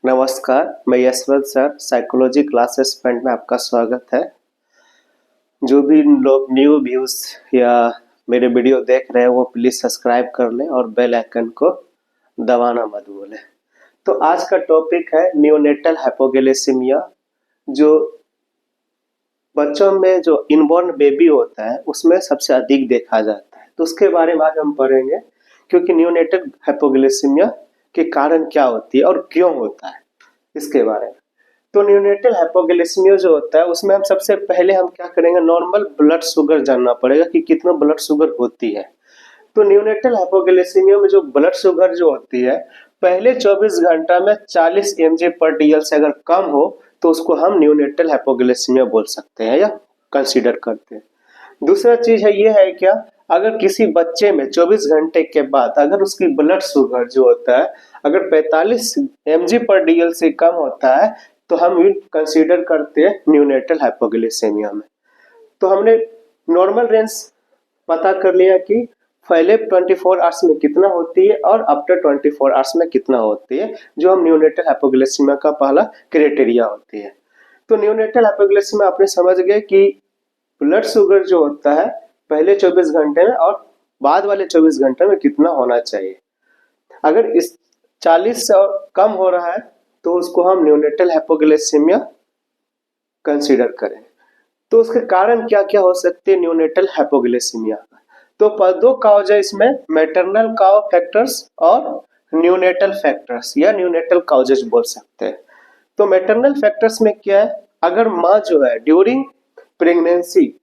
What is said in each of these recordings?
नमस्कार, मैं Yashwant sir psychology classes point में आपका स्वागत है। जो भी लोग न्यू व्यूज या मेरे वीडियो देख रहे हैं वो प्लीज सब्सक्राइब कर लें और बेल आइकन को दबाना मत भूलें। तो आज का टॉपिक है नियोनेटल हाइपोग्लाइसेमिया। जो बच्चों में जो इनबॉर्न बेबी होता है उसमें सबसे अधिक देखा जाता है, तो उसके बारे में आज हम पढ़ेंगे क्योंकि नियोनेटल हाइपोग्लाइसेमिया के कारण क्या होती है और क्यों होता है इसके बारे में। तो नियोनेटल हाइपोग्लाइसेमिया जो होता है उसमें हम सबसे पहले हम क्या करेंगे, नॉर्मल ब्लड शुगर जानना पड़ेगा कि कितना ब्लड शुगर होती है। तो नियोनेटल हाइपोग्लाइसेमिया में जो ब्लड शुगर जो होती है पहले 24 घंटा में 40 mg पर DL से अगर कम हो तो उसको हम नियोनेटल हाइपोग्लाइसेमिया बोल सकते हैं या कंसीडर करते हैं। दूसरा चीज है ये है क्या, अगर किसी बच्चे में 24 घंटे के बाद अगर उसकी ब्लड शुगर जो होता है अगर 45 mg पर DL से कम होता है तो हम कंसीडर करते हैं नियोनेटल हाइपोग्लाइसेमिया में। तो हमने नॉर्मल रेंज पता कर लिया कि पहले 24 आवर्स में कितना होती है और आफ्टर 24 आवर्स में कितना होती है, जो हम नियोनेटल हाइपोग्लाइसेमिया का पहला क्राइटेरिया होती है। तो नियोनेटल हाइपोग्लाइसेमिया आपने समझ गए कि ब्लड शुगर जो होता है पहले 24 घंटे में और बाद वाले 24 घंटे में कितना होना चाहिए। अगर इस 40 से और कम हो रहा है तो उसको हम नियोनेटल हाइपोग्लाइसेमिया कंसीडर करें। तो उसके कारण क्या क्या हो सकते हैं नियोनेटल हाइपोग्लाइसेमिया का। तो दो काउज है इसमें, मैटरनल काउ फैक्टर्स और नियोनेटल फैक्टर्स या नियोनेटल काउजेज बोल सकते हैं। तो मैटरनल फैक्टर्स में क्या है, अगर माँ जो है ड्यूरिंग प्रेगनेंसी,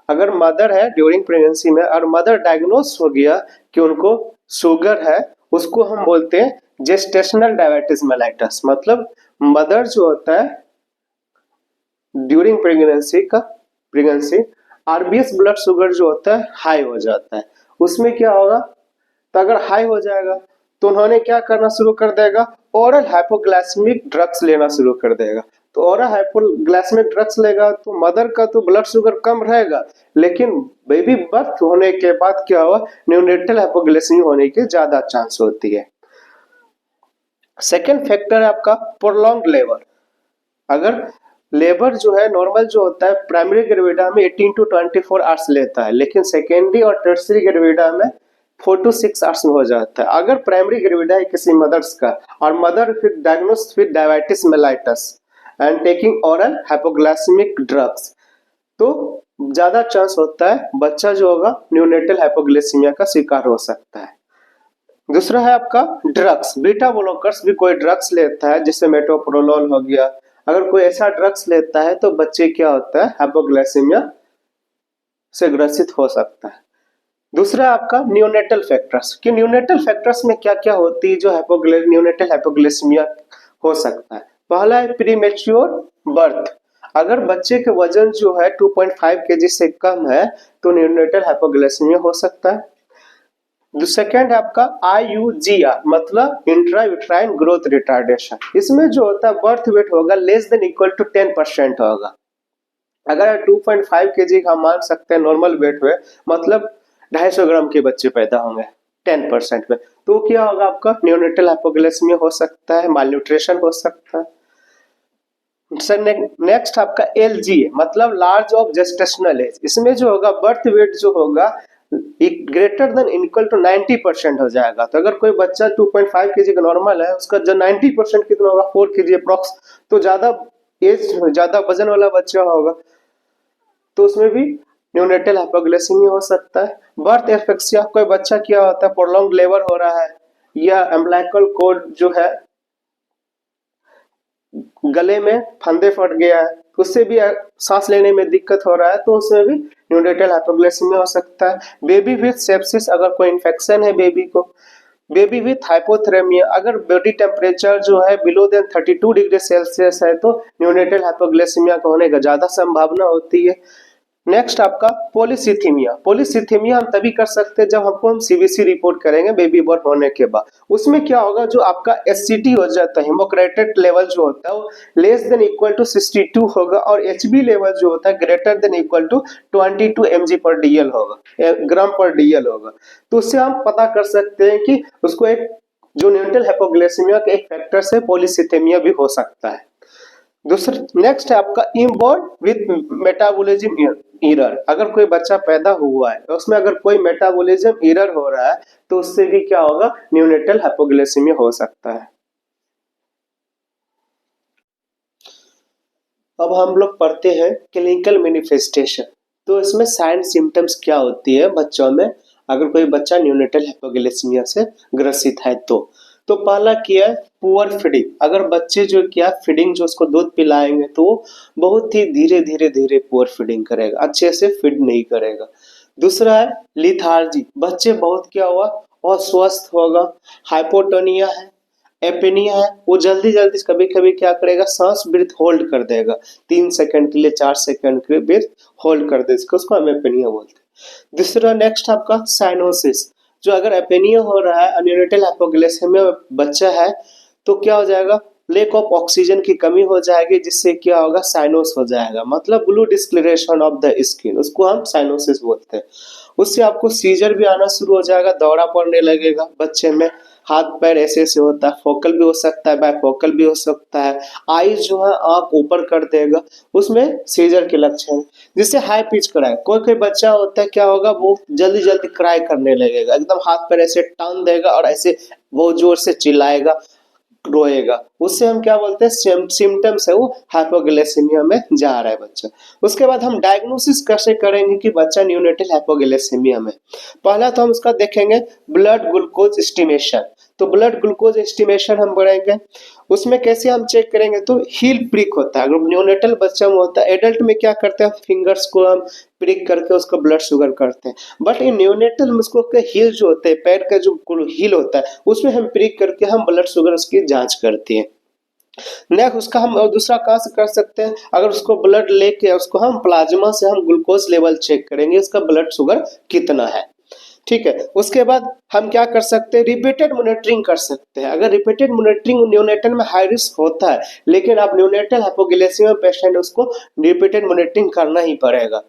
अगर मदर है ड्यूरिंग प्रेगनेंसी में और मदर डायग्नोस हो गया कि उनको शुगर है, उसको हम बोलते हैं जेस्टेशनल डायबिटीज मेलाइटस। मतलब मदर जो होता है during pregnancy RBS blood sugar जो होता है हाई हो जाता है। उसमें क्या होगा, तो अगर हाई हो जाएगा तो उन्होंने क्या करना शुरू कर देगा, ओरल हाइपोग्लाइसेमिक ड्रग्स लेना शुरू कर देगा। तो ओरल हाइपोग्लाइसेमिक ड्रग्स लेगा तो मदर का तो ब्लड शुगर कम रहेगा, लेकिन बेबी बर्थ होने के बाद क्या हुआ, नियोनेटल हाइपोग्लाइसेमिया होने की ज्यादा चांस होती है। सेकेंड फैक्टर है आपका प्रोलॉन्ग लेबर। अगर लेबर जो है नॉर्मल जो होता है प्राइमरी ग्रेविडा में 18 to 24 आवर्स लेता है, लेकिन सेकेंडरी और टर्सरी ग्रेविडा में 4 to 6 आवर्स में हो जाता है। अगर प्राइमरी ग्रेविडा है किसी मदर्स का और मदर फिर diagnose with diabetes mellitus and taking oral hypoglycaemic drugs, तो ज्यादा चांस होता है बच्चा जो होगा नियोनेटल हाइपोग्लाइसेमिया का शिकार हो सकता है। दूसरा है आपका ड्रग्स, बीटा ब्लॉकर्स भी कोई ड्रग्स लेता है जिससे मेटोप्रोलोल हो गया, अगर कोई ऐसा ड्रग्स लेता है तो बच्चे क्या होता है हाइपोग्लाइसेमिया से ग्रसित हो सकता है। दूसरा आपका नियोनेटल फैक्टर्स, कि नियोनेटल फैक्टर्स में क्या क्या होती है जो नियोनेटल हाइपोग्लाइसेमिया हो सकता है। पहला है प्रीमेच्योर बर्थ, अगर बच्चे के वजन जो है 2.5 kg से कम है तो नियोनेटल हाइपोग्लाइसेमिया हो सकता है। सेकेंड है आपका IUGR, मतलब इंट्रा यूट्राइन ग्रोथ रिटार्डेशन। इसमें जो होता है बर्थ वेट होगा लेस देन इक्वल टू 10% होगा। अगर 2.5 kg का मान सकते हैं नॉर्मल वेट में, मतलब 250 ग्राम के बच्चे पैदा होंगे 10% में, तो क्या होगा आपका नियोनेटल हाइपोग्लाइसेमिया हो सकता है, मालन्यूट्रिशन हो सकता है। नेक्स्ट आपका LGA, मतलब लार्ज ऑफ जेस्टेशनल एज। इसमें जो होगा बर्थ वेट जो होगा ग्रेटर देन इक्वल टू 90% हो जाएगा। तो अगर कोई बच्चा 2.5 kg का नॉर्मल है, उसका जो 90% कितना होगा 4 kg अप्रॉक्स, तो ज्यादा वजन वाला बच्चा होगा तो उसमें भी नियोनेटल हाइपोग्लाइसेमिया हो सकता है। बर्थ एस्फिक्सिया, कोई बच्चा क्या होता है प्रोलॉन्ग लेबर हो रहा है या अम्बिलिकल कॉर्ड जो है गले में फंदे फट गया है, उससे भी सांस लेने में दिक्कत हो रहा है तो उसमें भी नियोनेटल हाइपोग्लाइसेमिया हो सकता है। बेबी विथ सेप्सिस, अगर कोई इन्फेक्शन है बेबी को। बेबी विथ हाइपोथर्मिया, अगर बॉडी टेम्परेचर जो है बिलो देन 32 डिग्री सेल्सियस है तो नियोनेटल हाइपोग्लाइसेमिया का होने का ज्यादा संभावना होती है। नेक्स्ट आपका पॉलीसिथीमिया। पॉलीसिथीमिया हम तभी कर सकते हैं जब हम CBC रिपोर्ट करेंगे बेबी बॉर्न होने के बाद। उसमें क्या होगा, जो आपका SCT हो जाता है, हेमोक्राइटेट लेवल जो होता है वो लेस देन इक्वल टू 62 होगा और HB लेवल जो होता है greater than equal to 22 mg पर DL होगा, ग्राम पर DL होगा। तो उससे हम पता कर सकते हैं कि उसको एक जो न्यूनेटल हाइपोग्लाइसेमिया के एक फैक्टर से पॉलीसिथेमिया भी हो सकता है। दूसरा नेक्स्ट है आपका इनबॉर्न विथ मेटाबॉलिज्म एरर। अगर कोई बच्चा पैदा हुआ है तो उसमें अगर कोई मेटाबॉलिज्म एरर हो रहा है तो उससे भी क्या होगा, न्यूनेटल हाइपोग्लाइसेमिया हो सकता है। अब हम लोग पढ़ते हैं क्लिनिकल मैनिफेस्टेशन। तो इसमें साइन सिम्टम्स क्या होती है बच्चों में, अगर कोई बच्चा न्यूनेटल हाइपोग्लाइसेमिया से ग्रसित है तो पहला क्या है, पुअर फीडिंग। अगर बच्चे जो क्या फीडिंग जो उसको दूध पिलाएंगे तो वो बहुत ही धीरे धीरे धीरे पुअर फीडिंग करेगा, अच्छे से फीड नहीं करेगा। दूसरा है लिथार्जी, बच्चे बहुत क्या हुआ अस्वस्थ होगा। हाइपोटोनिया है, एपेनिया है, वो जल्दी जल्दी कभी कभी क्या करेगा, सांस ब्रीथ होल्ड कर देगा 3 सेकंड के लिए 4 सेकंड के लिए ब्रीथ होल्ड कर देगा, उसको हम एपेनिया बोलते हैं। दूसरा नेक्स्ट आपका साइनोसिस, जो अगर एपेनिया हो रहा है न्यूनेटल हाइपोग्लाइसेमिया बच्चा है तो क्या हो जाएगा, लेक ऑफ ऑक्सीजन की कमी हो जाएगी, जिससे क्या होगा साइनोस हो जाएगा, मतलब blue discolouration of the skin, उसको हम साइनोसिस बोलते हैं। उससे आपको सीजर भी आना शुरू हो जाएगा, दौरा पड़ने लगेगा बच्चे में, हाथ पैर ऐसे ऐसे होता है, फोकल भी हो सकता है, बायफोकल भी हो सकता है, आईज जो है आंख ऊपर कर देगा, उसमें सीजर के लक्षण। जिससे हाई पिच क्राई, कोई कोई बच्चा होता है क्या होगा, वो जल्दी जल्दी क्राई करने लगेगा, एकदम हाथ पैर ऐसे टान देगा और ऐसे बहुत जोर से चिल्लाएगा, रोएगा, उससे हम क्या बोलते हैं सिम्टम्स है वो हाइपोग्लाइसेमिया में जा रहा है बच्चा। उसके बाद हम डायग्नोसिस कैसे करेंगे कि बच्चा न्यूनेटल हाइपोग्लाइसेमिया में, पहला तो हम उसका देखेंगे ब्लड ग्लूकोज एस्टिमेशन। तो ब्लड ग्लूकोज एस्टिमेशन हम बढ़ाएंगे, उसमें कैसे हम चेक करेंगे, तो हील प्रिक होता है, अगर न्यूनेटल बच्चा में होता है, एडल्ट में क्या करते हैं फिंगर्स को हम प्रिक करके उसका ब्लड शुगर करते हैं, बट इन न्यूनेटल में उसको हील जो होते हैं, पैर का जो हील होता है उसमें हम प्रिक करके हम ब्लड शुगर उसकी जांच करते हैं। नेक्स्ट उसका हम दूसरा कहाँ से कर सकते हैं, अगर उसको ब्लड लेके उसको हम प्लाज्मा से हम ग्लूकोज लेवल चेक करेंगे, उसका ब्लड शुगर कितना है, ठीक है। उसके बाद हम क्या कर सकते हैं, रिपीटेड मॉनिटरिंग कर सकते हैं। अगर रिपीटेड मॉनिटरिंग न्यूनेटल में हाई रिस्क होता है, लेकिन आप न्यूनेटल हाइपोग्लाइसेमिया पेशेंट उसको रिपीटेड मॉनिटरिंग करना ही पड़ेगा।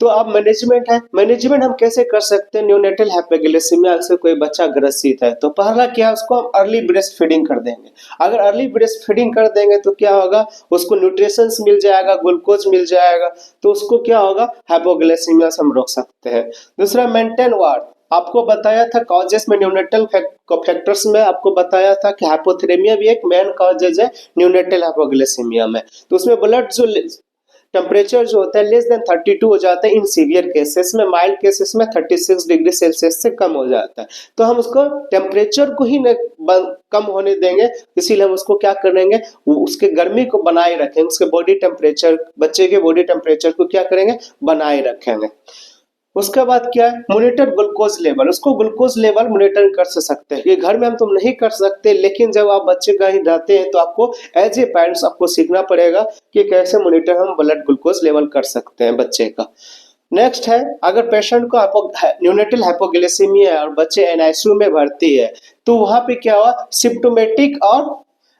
तो अब मैनेजमेंट है, मैनेजमेंट हम कैसे कर सकते हैं न्यूनेटल हाइपोग्लाइसेमिया से कोई बच्चा ग्रसित है, तो पहला क्या है, उसको हम अर्ली ब्रेस्ट फीडिंग कर देंगे। अगर अर्ली ब्रेस्ट फीडिंग कर देंगे तो क्या होगा, उसको न्यूट्रिशंस मिल जाएगा, ग्लूकोज मिल जाएगा, तो उसको क्या होगा हाइपोग्लाइसेमिया से हम रोक सकते हैं। दूसरा मेंटेन वार्ड, आपको बताया था कॉजेस में न्यूनेटल फैक्टर्स में आपको बताया था कि हाइपोथेरेमिया भी एक मेन कॉजेज है न्यूनेटल हाइपोग्लाइसेमिया में। तो उसमें ब्लड जो टेम्परेचर जो होता है लेस देन 32 हो जाता है इन सीवियर केसेस में, माइल्ड केसेस में 36 डिग्री सेल्सियस से कम हो जाता है। तो हम उसको टेम्परेचर को ही कम होने देंगे, इसीलिए हम उसको क्या करेंगे, उसके गर्मी को बनाए रखेंगे, उसके बॉडी टेम्परेचर, बच्चे के बॉडी टेम्परेचर को क्या करेंगे, बनाए रखेंगे। उसके बाद क्या है, मॉनिटर ग्लूकोज लेवल, उसको ग्लूकोज लेवल मॉनिटर कर सकते हैं। ये घर में हम तो नहीं कर सकते, लेकिन जब आप बच्चे कहीं रहते हैं तो आपको एज ए पेरेंट्स आपको सीखना पड़ेगा कि कैसे मॉनिटर हम ब्लड ग्लूकोज लेवल कर सकते हैं बच्चे का। नेक्स्ट है, अगर पेशेंट को न्यूनेटल हाइपोग्लाइसेमिया है और बच्चे एनआईसीयू में भर्ती है, तो वहां पे क्या हुआ, सिम्प्टोमेटिक और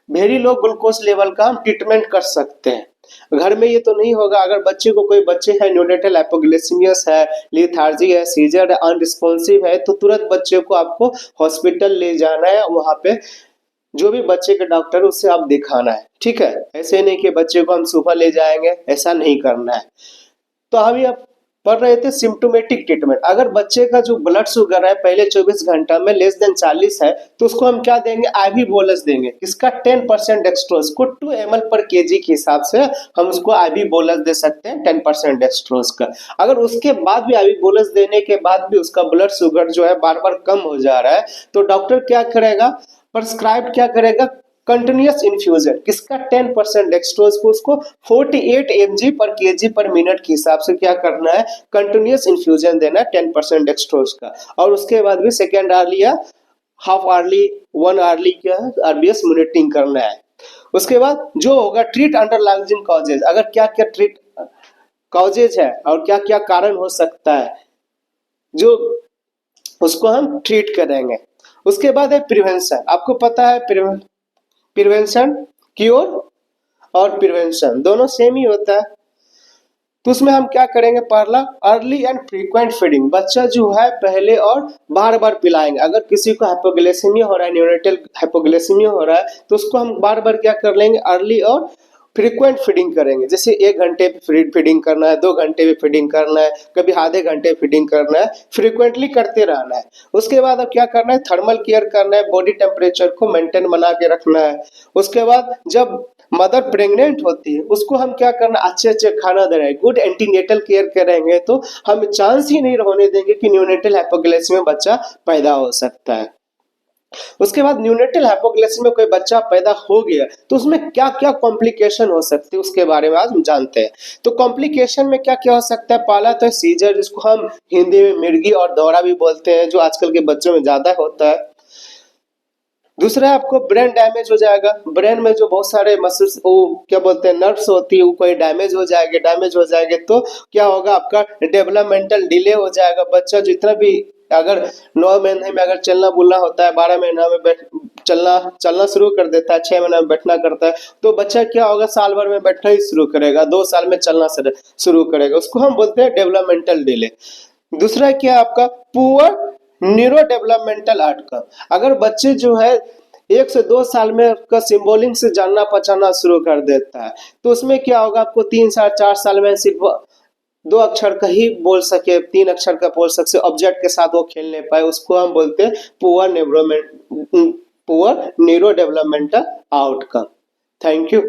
वेरी लो ग्लूकोज लेवल का हम ट्रीटमेंट कर सकते हैं। घर में ये तो नहीं होगा, अगर बच्चे को कोई बच्चे है न्यूनेटल हाइपोग्लाइसेमियस है, लिथार्जी है, सीजर है, अनरिस्पॉन्सिव है, तो तुरंत बच्चे को आपको हॉस्पिटल ले जाना है, वहां पे जो भी बच्चे के डॉक्टर उससे आप दिखाना है, ठीक है। ऐसे नहीं कि बच्चे को हम सुबह ले जाएंगे, ऐसा नहीं करना है। तो अभी आप पढ़ रहे थे सिम्प्टोमेटिक ट्रीटमेंट, अगर बच्चे का जो ब्लड शुगर है पहले 24 घंटा में लेस देन 40 है, तो उसको हम क्या देंगे, आईवी बोलस देंगे, इसका 10% डेक्सट्रोज को 2 ml पर केजी के हिसाब से हम उसको आईवी बोलस दे सकते हैं 10% डेक्सट्रोज का। अगर उसके बाद भी आईवी बोलस देने के बाद भी उसका ब्लड शुगर जो है बार बार कम हो जा रहा है, तो डॉक्टर क्या करेगा, प्रिस्क्राइब क्या करेगा, कंटिन्यूअस इन्फ्यूजन, किसका 10% डेक्सट्रोज को उसको 48 mg पर केजी पर मिनट के हिसाब से क्या करना है, कंटिन्यूअस इन्फ्यूजन देना है 10% डेक्सट्रोज का। और उसके बाद भी सेकेंड आर्ली या हाफ आर्ली 1 आर्ली क्या आरबीएस मॉनिटरिंग करना है। उसके बाद जो होगा ट्रीट अंडरलाइंग कॉजेज, अगर क्या क्या ट्रीट कॉजेज है और क्या क्या कारण हो सकता है जो उसको हम ट्रीट करेंगे। उसके बाद है प्रिवेंशन, आपको पता है प्रिवेंशन, क्योर और प्रिवेंशन दोनों सेम ही होता है। तो उसमें हम क्या करेंगे, पहला अर्ली एंड फ्रीक्वेंट फीडिंग, बच्चा जो है पहले और बार बार पिलाएंगे। अगर किसी को हाइपोग्लाइसेमिया हो रहा है, न्यूनेटल हाइपोग्लाइसेमिया हो रहा है, तो उसको हम बार बार क्या कर लेंगे, अर्ली और फ्रीक्वेंट फीडिंग करेंगे। जैसे 1 घंटे पे फीडिंग करना है, 2 घंटे पे फीडिंग करना है, कभी आधे घंटे फीडिंग करना है, फ्रीक्वेंटली करते रहना है। उसके बाद अब क्या करना है, थर्मल केयर करना है, बॉडी टेम्परेचर को मेंटेन बना के रखना है। उसके बाद जब मदर प्रेग्नेंट होती है, उसको हम क्या करना, अच्छे अच्छे खाना दे रहे हैं, गुड एंटीनेटल केयर करेंगे, तो हम चांस ही नहीं होने देंगे कि न्यूनेटल हाइपोग्लाइसेमिया बच्चा पैदा हो सकता है। उसके बाद न्यूनेटल हाइपोग्लाइसेमिया कोई बच्चा पैदा हो गया तो उसमें क्या क्या कॉम्प्लिकेशन हो सकती है, उसके बारे में आज हम जानते हैं। तो कॉम्प्लिकेशन में क्या क्या हो सकता है, पहला तो सीजर, जिसको हम हिंदी में मिर्गी और दौरा भी बोलते हैं, जो आजकल के बच्चों में ज्यादा होता है। दूसरा आपको ब्रेन डैमेज हो जाएगा, ब्रेन में जो बहुत सारे मसल्स, वो क्या बोलते हैं, नर्व्स होती है, वो कोई डैमेज हो जाएंगे तो क्या होगा, आपका डेवलपमेंटल डिले हो जाएगा। बच्चा जितना भी, अगर 9 महीने में अगर चलना बुलना होता है, 12 महीना में चलना चलना शुरू कर देता है, 6 महीना में बैठना करता है, तो बच्चा क्या होगा, साल भर में बैठना ही शुरू करेगा, 2 साल में चलना शुरू करेगा, उसको हम बोलते हैं डेवलपमेंटल डिले। दूसरा क्या, आपका पुअर न्यूरो डेवलपमेंटल आउटकम, अगर बच्चे जो है 1 से 2 साल में का सिंबलिंग से जानना पहचानना शुरू कर देता है, तो उसमें क्या होगा, आपको 3 साल 4 साल में सिर्फ 2 अक्षर का ही बोल सके, 3 अक्षर का बोल सकते, ऑब्जेक्ट के साथ वो खेल नहीं पाए, उसको हम बोलते हैं poor neuro developmental outcome. Thank you.